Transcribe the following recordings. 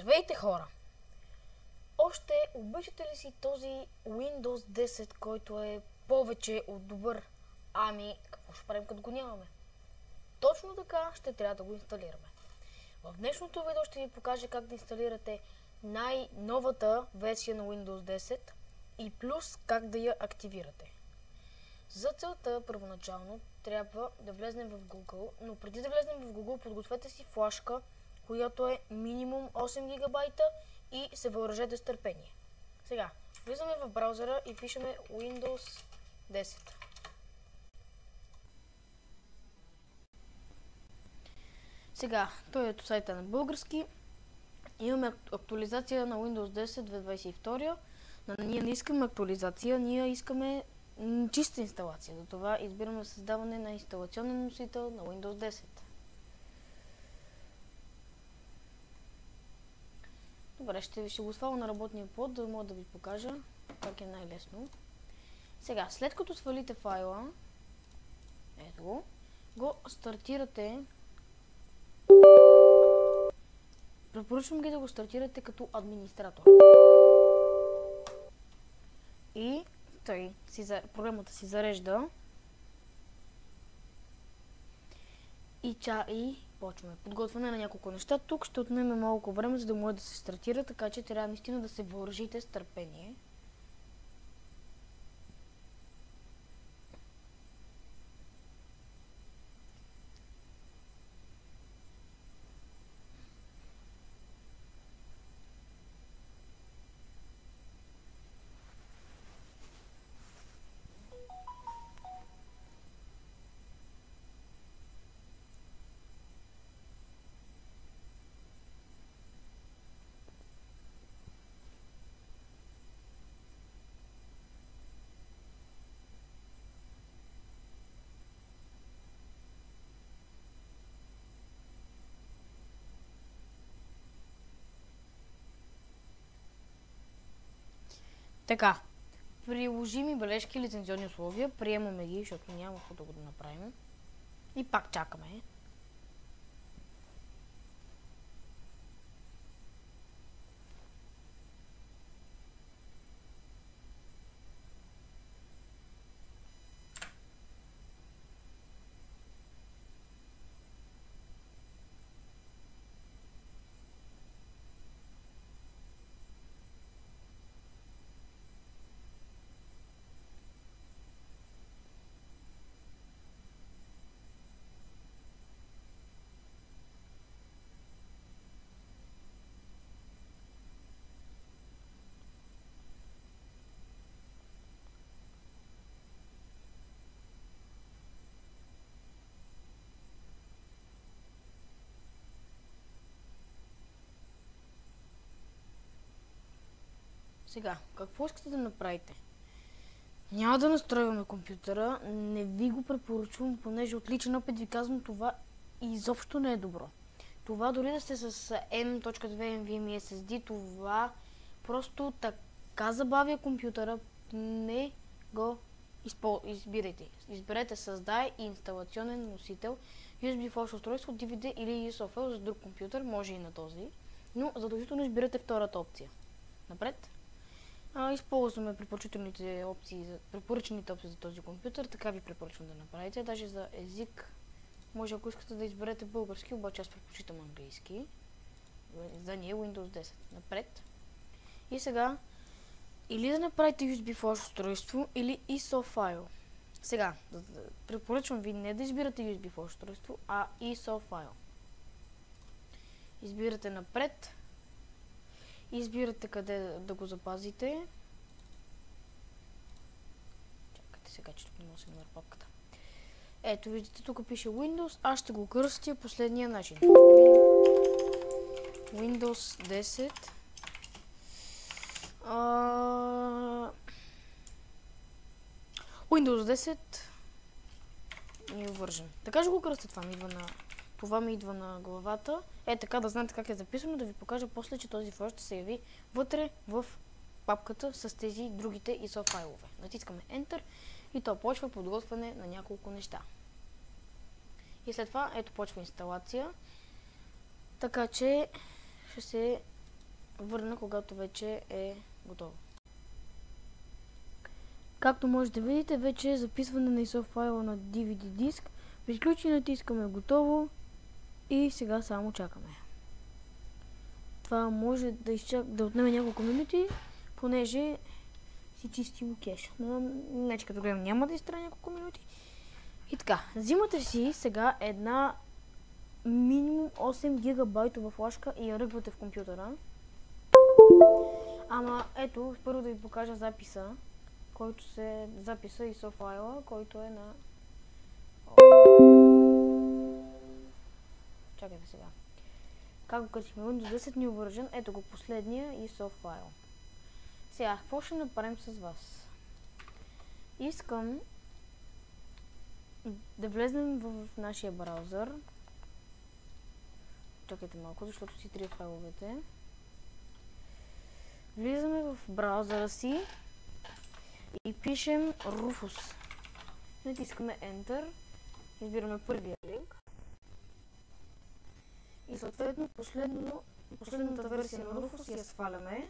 Здравейте, хора! Още обичате ли си този Windows 10, който е повече от добър? Ами, какво ще правим като го нямаме? Точно така ще трябва да го инсталираме. В днешното видео ще ви покажа как да инсталирате най-новата версия на Windows 10 и плюс как да я активирате. За целта, първоначално, трябва да влезнем в Google, но преди да влезнем в Google, подгответе си флашка, която е минимум 8 гигабайта и се въоръжете с търпение. Сега, влизаме в браузъра и пишеме Windows 10. Сега, той е сайта на български. Имаме актуализация на Windows 10 2022. Ние не искаме актуализация, ние искаме чиста инсталация. За това избираме създаване на инсталационен носител на Windows 10. Добре, ще го сваля на работния плод, да мога да ви покажа как е най-лесно. Сега, след като свалите файла, ето го стартирате. Препоръчвам ги да го стартирате като администратор. И програмата си зарежда. И почваме. Подготвяне на няколко неща. Тук ще отнеме малко време, за да може да се стартира, така че трябва наистина да се въоръжите с търпение. Така, приложими бележки и лицензионни условия, приемаме ги, защото няма какво да го направим. И пак чакаме. Сега, какво искате да направите? Няма да настройваме компютъра, не ви го препоръчвам, понеже от личен опит ви казвам, това изобщо не е добро. Това дори да сте с M.2 NVMe SSD, това просто така забавя компютъра, не го избирайте. Изберете създай инсталационен носител, USB флаш устройство, DVD или ESOFL за друг компютър, може и на този, но задължително избирате втората опция. Напред. Използваме препоръчените опции за този компютър, така ви препоръчвам да направите. Даже за език, може ако искате да изберете български, обаче аз предпочитам английски. За ние Windows 10. Напред. И сега, или да направите USB флаш устройство, или ISO файл. Сега, препоръчвам ви не да избирате USB флаш устройство, а ISO файл. Избирате напред. Избирате къде да го запазите. Чакайте сега, че тук не мога да се намеря папката. Ето, виждате, тук пише Windows. Аз ще го кръстя последния начин. Windows 10. Windows 10 New Version. Така ще го кръстя, това ми идва на главата. Така да знаете как е записано, да ви покажа после, че този файл ще се яви вътре в папката с тези другите ISO файлове. Натискаме Enter и то почва подготвяне на няколко неща. И след това, ето почва инсталация. Така че ще се върна, когато вече е готово. Както може да видите, вече е записване на ISO файла на DVD диск. Приключи, натискаме готово и сега само чакаме. Това може да отнеме няколко минути, понеже си чистим кеш. Но не, че като гледам няма да изтрая няколко минути. И така, взимате си сега една минимум 8 гигабайтова флашка и я ръгвате в компютъра. Ама ето, първо да ви покажа записа, който се записа ISO файла, който е на... Чакайте сега. Как го качихме? Windows 10 New Version. Ето го последния ISO файл. Сега, какво ще направим с вас? Искам да влезнем в нашия браузър. Чакайте малко, защото си трия файловете. Влизаме в браузъра си и пишем Rufus. Натискаме Enter. Избираме първия линк. И съответно последната версия на Rufus я сваляме.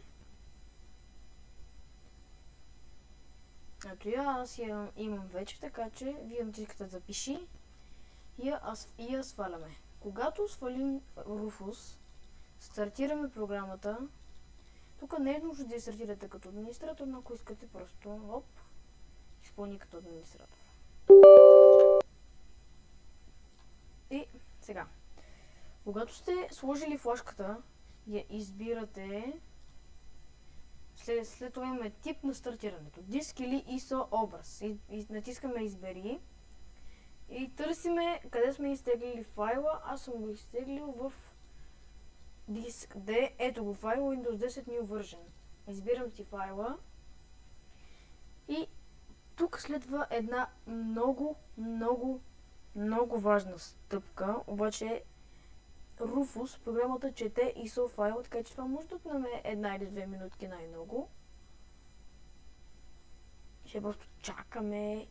Ето аз я имам вече, така че вие натискате запиши и я сваляме. Когато свалим Rufus, стартираме програмата. Тук не е нужно да я стартирате като администратор, но ако искате просто изпълни като администратор. И сега, когато сте сложили флашката, я избирате. След това имаме тип на стартирането. Диск или ISO образ. И натискаме избери. И търсиме къде сме изтеглили файла. Аз съм го изтеглил в диск D. Ето го файл Windows 10 New Version. Избирам си файла. И тук следва една много важна стъпка. Обаче Rufus, програмата чете ISO файл, така че това може да отнеме 1 или 2 минутки най-много. Ще просто чакаме.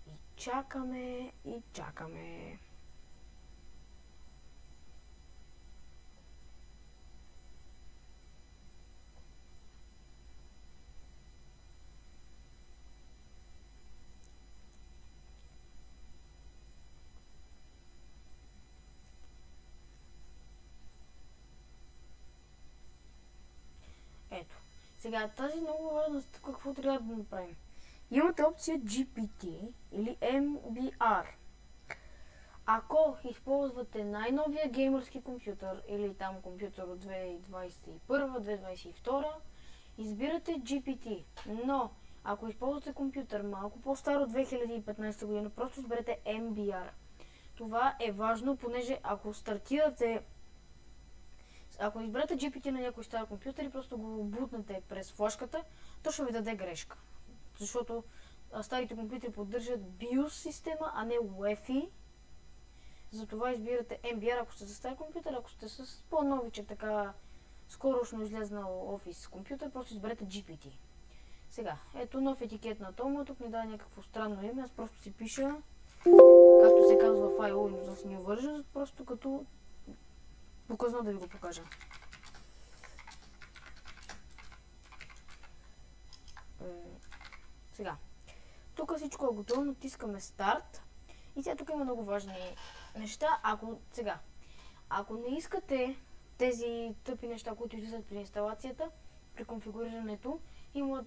Ето. Сега тази много важна стъпка, какво трябва да направим? Имате опция GPT или MBR. Ако използвате най-новия геймърски компютър или там компютър от 2021-2022, избирате GPT. Но ако използвате компютър малко по-стар от 2015 година, просто изберете MBR. Това е важно, понеже ако изберете GPT на някой стар компютър и просто го бутнете през флашката, то ще ви даде грешка. Защото старите компютри поддържат BIOS система, а не UEFI. Затова избирате MBR, ако сте за стар компютър, ако сте с по-новичък, така скорошно излезнал офис компютър, просто изберете GPT. Сега, ето нов етикет на Тома, тук ми дава някакво странно име, аз просто си пиша, както се казва файл Windows New Version, просто като показно да ви го покажа. Сега, тук всичко е готово, натискаме старт и сега тук има много важни неща. Ако не искате тези тъпи неща, които излизат при инсталацията, при конфигурирането, имам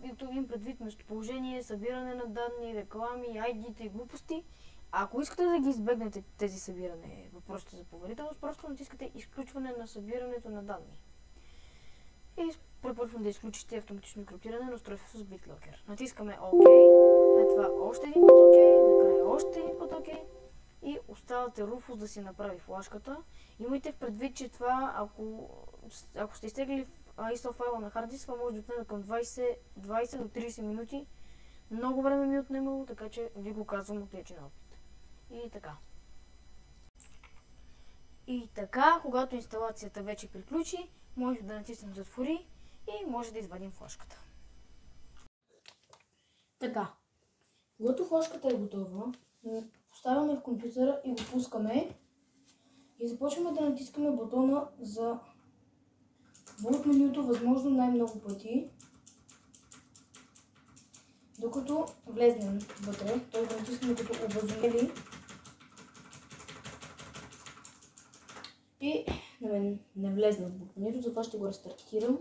предвид местоположение, събиране на данни, реклами, ID-та и глупости. Ако искате да ги избегнете тези събиране, въпросите за поверителност, просто натискате изключване на събирането на данни. И препоръчвам да изключите автоматично криптиране на устройство с BitLocker. Натискаме OK, след това още един път OK, накрая още един път OK и оставате Rufus да си направи флашката. Имайте в предвид, че това, ако сте изтеглили ISO файла на хард диск, това може да отнеме към 20 до 30 минути. Много време ми е отнемало, така че ви го казвам от личен опит. И така, когато инсталацията вече приключи, може да натиснем затвори и може да извадим флашката. Така, когато флашката е готова, поставяме в компютъра и го пускаме и започваме да натискаме бутона за Boot менюто възможно най-много пъти, докато влезнем вътре, т.е. да натиснем като образумели и не влезне в boot менюто, затова ще го рестартирам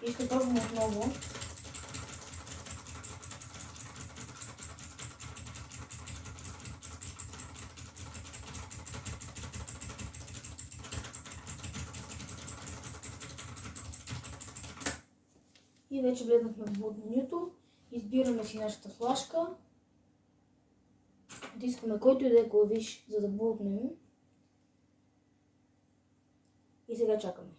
и ще пробвам отново. И вече влезнахме в boot менюто, избираме си нашата флашка, натискаме който и да е клавиш, за да бутнем и сега чакаме.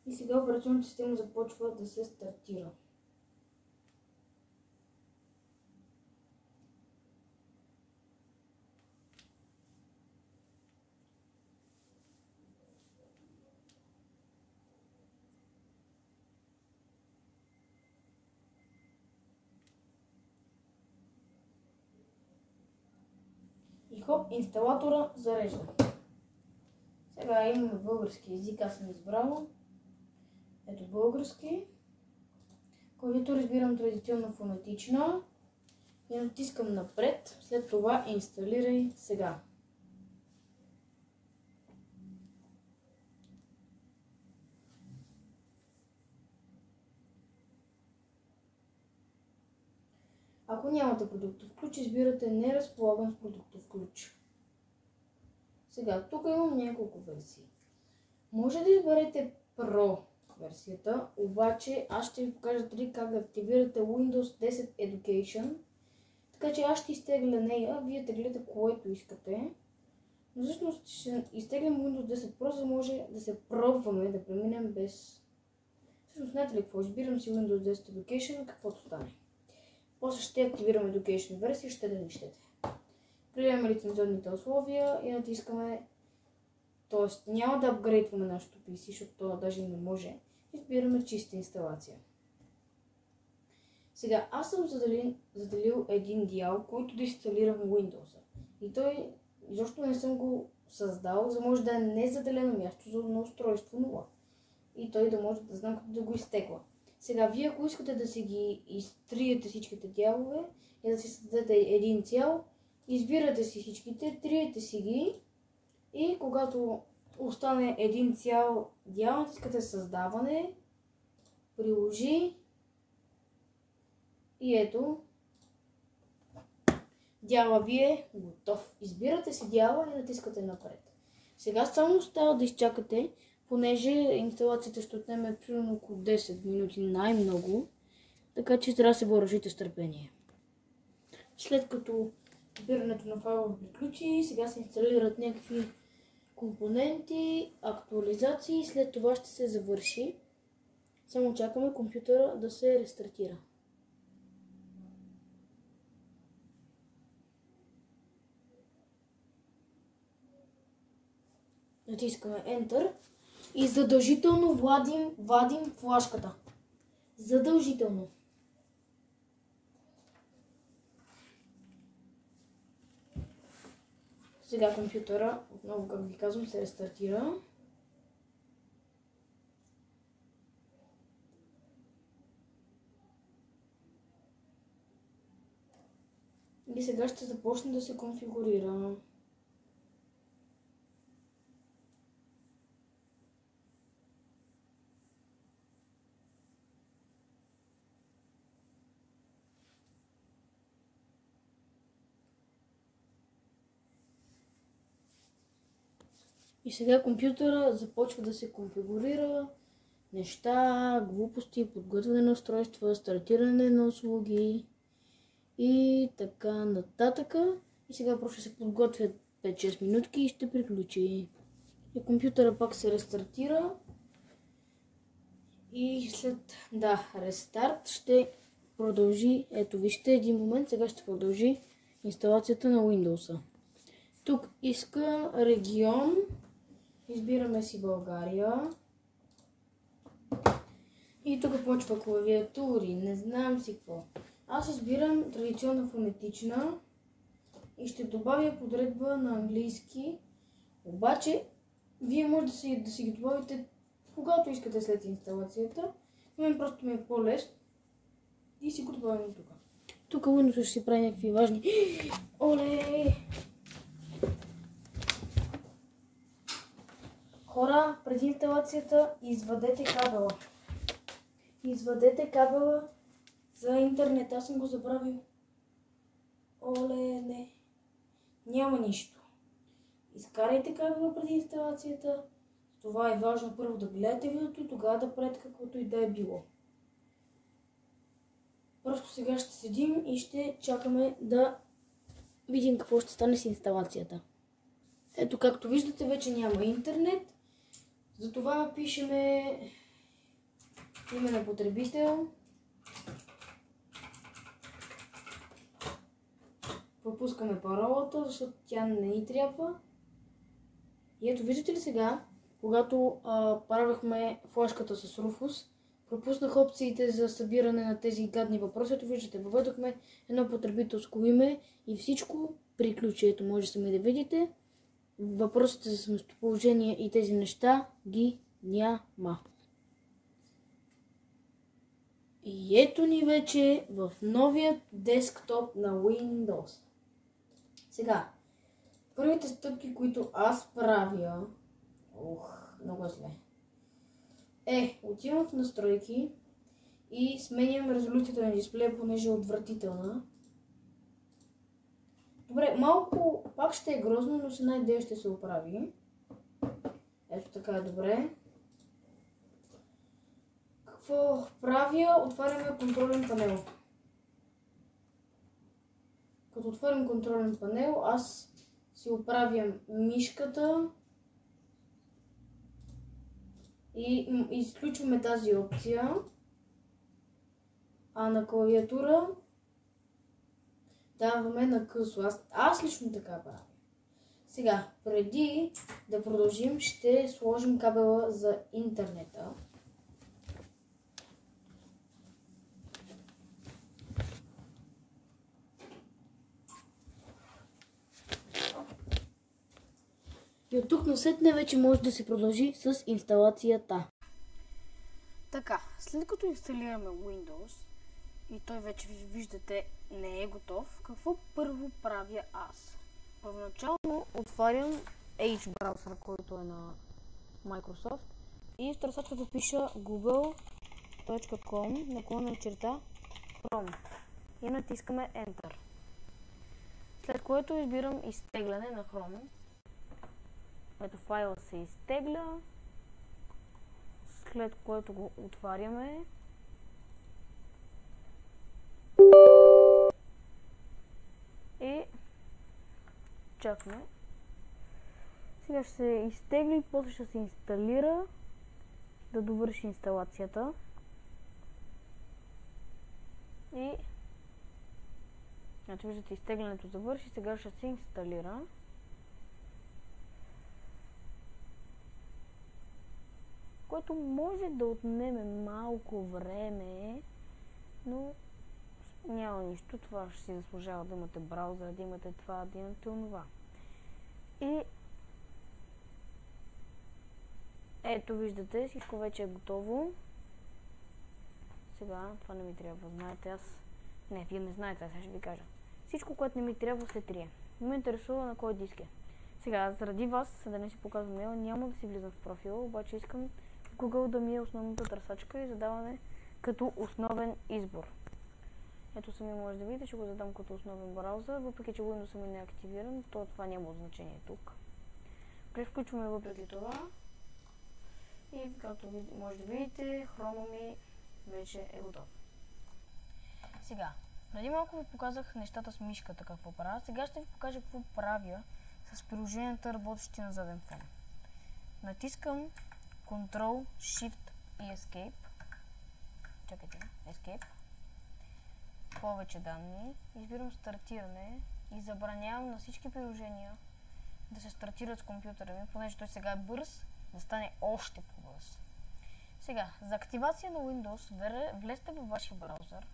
И сега операционната система започва да се стартира. И хоп, инсталатора зарежда. Сега имаме български език, аз съм избрала. Ето български. Клавиатура избирам традиционно фонетична. И натискам напред. След това инсталирай сега. Ако нямате продуктов ключ, избирате не разполагам с продуктов ключ. Сега, тук имам няколко версии. Може да изберете Pro версията, обаче аз ще ви покажа как да активирате Windows 10 Education. Така че аз ще изтегля нея, вие теглете което искате. Но всъщност ще изтеглям Windows 10 Pro, за да може да се пробваме да преминем без... Всъщност знаете ли какво? Избирам си Windows 10 Education, каквото стане. После ще активирам Education версия, ще да не щете. Приемаме лицензионните условия и натискаме, т.е. няма да апгрейдваме нашото PC, защото това даже не може. Избираме чиста инсталация. Сега аз съм заделил един дял, който да инсталирам Windows. И той изобщо не съм го създал, за да може да е незаделено място за на устройство 0. И той да може да знам как да го изтегла. Сега вие ако искате да си ги изтриете всичките дялове и да си създадете един цял, избирате си всичките, триете си ги и когато остане един цял дял, натискате създаване, приложи и ето дяла ви е готов. Избирате си дяла и натискате напред. Сега само остава да изчакате, понеже инсталацията ще отнеме примерно около 10 минути най-много, така че трябва да се въоръжите с търпение. След като копирането на файла приключи, сега се инсталират някакви компоненти, актуализации и след това ще се завърши. Само чакаме компютъра да се рестартира. Натискаме Enter и задължително вадим флашката. Задължително. Сега компютъра, отново как ви казвам, се рестартира. И сега ще започне да се конфигурира. И сега компютъра започва да се конфигурира неща, глупости, подготвяне на устройства, стартиране на услуги и така нататък. И сега просто ще се подготвят 5-6 минутки и ще приключи. И компютъра пак се рестартира. И след рестарт ще продължи. Ето вижте, един момент, сега ще продължи инсталацията на Windows. Тук иска регион. Избираме си България. И тук почва клавиатури. Не знам си какво. Аз избирам традиционна фонетична и ще добавя подредба на английски. Обаче, вие може да си ги добавите когато искате след инсталацията. На мен просто ми е по-лесно и си го добавям тук. Тук Windows ще си прави някакви важни. Оле! Хора, преди инсталацията извадете кабела. Извадете кабела за интернет. Аз съм го забравил. Оле, не. Няма нищо. Изкарайте кабела преди инсталацията. Това е важно първо да гледате видеото и тогава да правите каквото и да е било. Просто сега ще седим и ще чакаме да видим какво ще стане с инсталацията. Ето както виждате вече няма интернет. Затова пишеме име на потребител. Пропускаме паролата, защото тя не ни трябва. И ето виждате ли сега, когато правихме флашката с Rufus, пропуснах опциите за събиране на тези гадни въпроси. Ето виждате, въведохме едно потребителско име и всичко приключи. Ето може сами да видите. Въпросите за местоположение и тези неща ги няма. И ето ни вече в новият десктоп на Windows. Сега, първите стъпки, които аз правя, много зле, отивам в настройки и сменям резолюцията на дисплея, понеже е отвратителна. Добре, малко пак ще е грозно, но с една идея ще се оправи. Ето така е добре. Какво правя? Отваряме контролен панел. Като отворим контролен панел, аз си оправям мишката и изключваме тази опция. А на клавиатура даваме на късо. Аз лично така правя. Сега, преди да продължим, ще сложим кабела за интернета. И от тук насетне вече може да се продължи с инсталацията. Така, след като инсталираме Windows и той вече виждате не е готов, какво първо правя аз? Първоначално отварям Edge браузър, който е на Microsoft и в търсачката пиша google.com/Chrome и натискаме Enter. След което избирам изтегляне на Chrome. Ето файла се изтегля, след което го отваряме. И чакаме. Сега ще се изтегли, после ще се инсталира, да довърши инсталацията. И ето виждате, изтеглянето завърши, сега ще се инсталира. Което може да отнеме малко време, но няма нищо. Това ще си заслужава да имате браузър, да имате това, да имате онова. И ето виждате, всичко вече е готово. Сега, това не ми трябва, знаете аз. Не, вие не знаете, аз ще ви кажа. Всичко, което не ми трябва, се трие. Не ме интересува на кой диск е. Сега, заради вас, да не си показвам мейл, няма да си влизам в профила, обаче искам Google да ми е основната търсачка и задаване като основен избор. Ето сами може да видите, че го задам като основен браузър, въпреки че Windows ми не е активиран, то това няма значение тук. Превключваме въпреки това. И както може да видите, хрома ми вече е готов. Сега, преди малко ви показах нещата с мишката какво правя. Сега ще ви покажа какво правя с приложенията, работещи на заден фон. Натискам Ctrl, Shift и Escape. Чакайте, Escape. Повече данни. Избирам стартиране и забранявам на всички приложения да се стартират с компютъра ми, понеже той сега е бърз, да стане още по-бърз. Сега, за активация на Windows, влезте във вашия браузър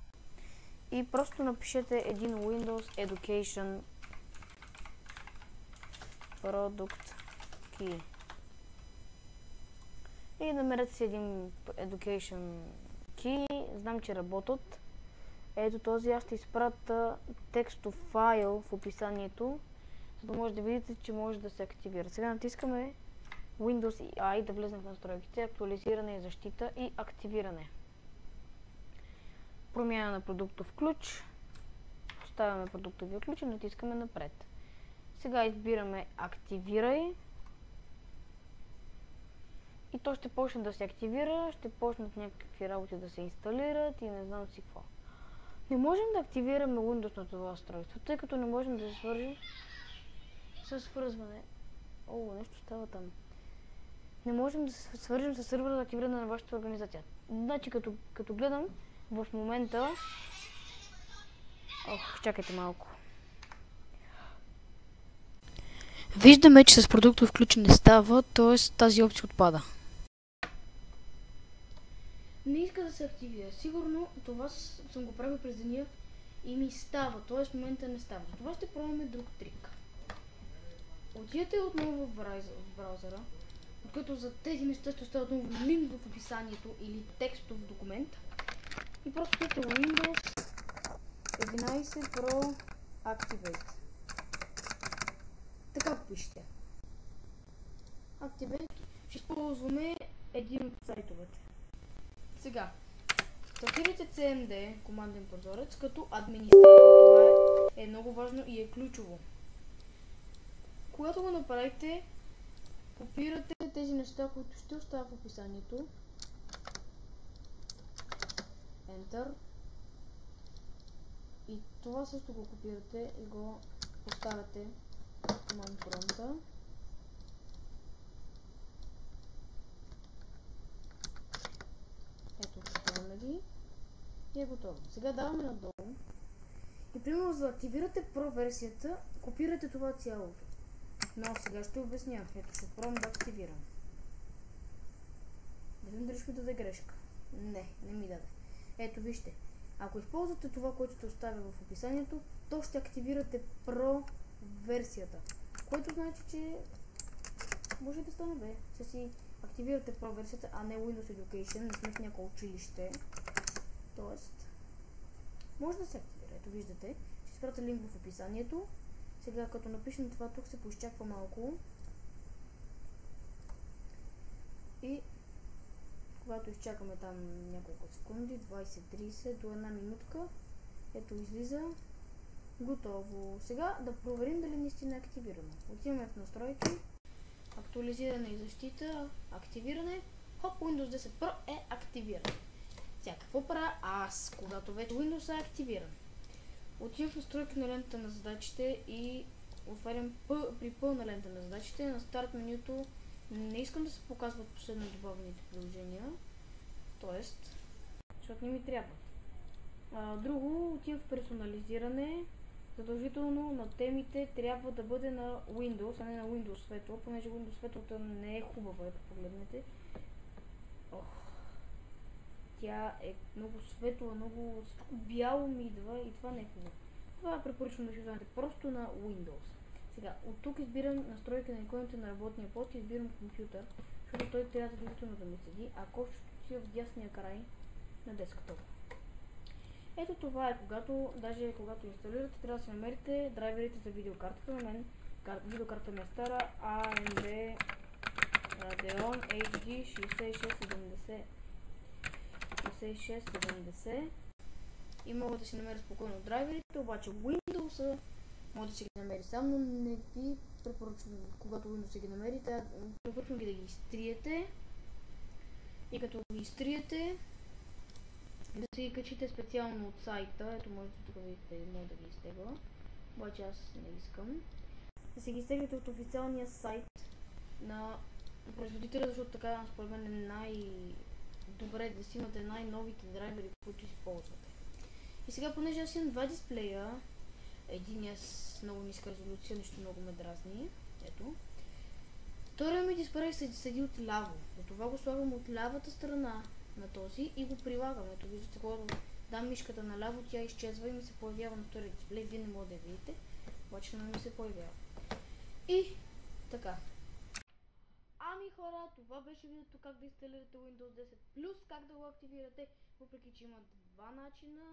и просто напишете един Windows Education Product Key. И намерете си един Education Key. Знам, че работят. Ето този, аз ще изпратя текстов файл в описанието, за да може да видите, че може да се активира. Сега натискаме Windows и I да влезем в настройките, актуализиране и защита и активиране. Промяна на продуктов ключ. Поставяме продуктовия ключ и натискаме напред. Сега избираме активирай. И то ще почне да се активира, ще почнат някакви работи да се инсталират и не знам си какво. Не можем да активираме Windows на това устройство, тъй като не можем да се свържим с свързване. О, нещо става там. Не можем да се свържим с сървъра за активиране на вашата организация. Значи, като гледам в момента... Ох, чакайте малко. Виждаме, че с продуктов ключ не става, т.е. тази опция отпада. Не иска да се активира. Сигурно това съм го правил през деня и ми става, т.е. в момента не става. Това ще пробваме друг трик. Отидете отново в браузъра, като за тези неща ще оставя отново линк в описанието или текстов документ. И просто пишете Windows 11 Pro Activate. Така пишете. Activate. Ще използваме един от сайтовете. Сега, стартирайте CMD, команден прозорец, като администратор. Това е много важно и е ключово. Когато го направите, копирате тези неща, които ще оставя в описанието. Enter. И това също го копирате и го поставяте в команд промпта. Ето, поставяме ги и е готово. Сега даваме надолу и примерно за да активирате Pro версията, копирате това цялото. Но сега ще обясня. Ето, ще пробвам да активирам. Да видим дали ще ми даде грешка. Не ми даде. Ето, вижте. Ако използвате това, което ще оставя в описанието, то ще активирате Pro версията. Което значи, че може да стане бе. Ще си активирате Pro версията, а не Windows Education. Не сме в някакво училище. Тоест, може да се активира. Ето, виждате. Ще изпратя линк в описанието. Сега, като напишем това, тук се поизчаква малко. И когато изчакаме там няколко секунди, 20-30 до една минутка, ето излиза. Готово. Сега да проверим дали наистина е активирано. Отиваме в настройки, актуализиране и защита, активиране. Хоп, Windows 10 Pro е активиран. Сега, какво правя аз, когато вече Windows е активиран? Отивам в настройки на лента на задачите и отварям при пълна лента на задачите. На старт менюто не искам да се показват последно добавените приложения, т.е. защото не ми трябва. Друго, отивам в персонализиране. Задължително на темите трябва да бъде на Windows, а не на Windows светло, понеже Windows светлото не е хубава, ето погледнете. Тя е много светла, много бяло ми идва и това не е хубаво. Това препоръчвам да използвате просто на Windows. Сега, от тук избирам настройки на иконите на работния пост и избирам компютър, защото той трябва задължително да ми седи, а копчето отива в дясния край на десктопа. Ето това е, когато инсталирате, трябва да си намерите драйверите за видеокартата. На мен видеокарта ми е стара AMD Radeon HD 6670 и мога да си намеря спокойно драйверите, обаче Windows може да си ги намери сам, но не ви препоръчвам, когато Windows ги намерите, препоръчвам ги да ги изтриете. И като ги изтриете, да си ги качите специално от сайта. Ето можете тук да видите, мога да ги изтегла. Обаче аз не искам. Да си ги изтеглите от официалния сайт на производителя, защото така според мен е най-добре да си имате най-новите драйвери, които използвате. И сега, понеже аз имам два дисплея, единия с много ниска резолюция, нещо много ме дразни. Ето. Втория ми дисплей седи от ляво. Затова го слагам от лявата страна на този и го прилагам. Ето виждате, когато дам мишката наляво, тя изчезва и ми се появява на втория дисплей. Вие не можете да видите, обаче на ми се появява. И така. Ами хора, това беше видеото как да инсталирате Windows 10 плюс как да го активирате, въпреки че има два начина,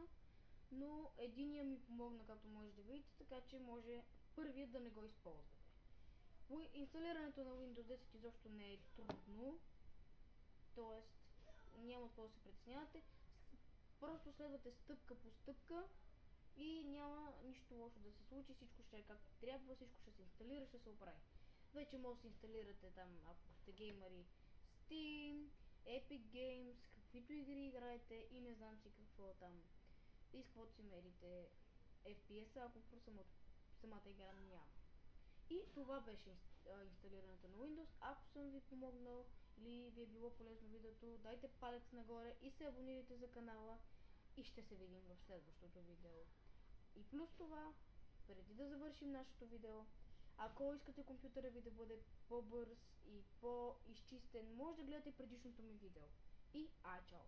но единия ми помогна, както може да видите, така че може първият да не го използвате. Инсталирането на Windows 10 изобщо не е трудно, т.е. няма какво да се притеснявате, просто следвате стъпка по стъпка и няма нищо лошо да се случи, всичко ще е както трябва, всичко ще се инсталира, ще се оправи. Вече може да се инсталирате там, ако сте геймери, Steam, Epic Games, каквито игри играете и не знам си какво там. И с каквото си мерите FPS, ако просто самата игра няма. И това беше инсталирането на Windows. Ако съм ви помогнал или ви е било полезно видеото, дайте палец нагоре и се абонирайте за канала и ще се видим в следващото видео. И плюс това, преди да завършим нашето видео, ако искате компютъра ви да бъде по-бърз и по-изчистен, може да гледате предишното ми видео. И чао!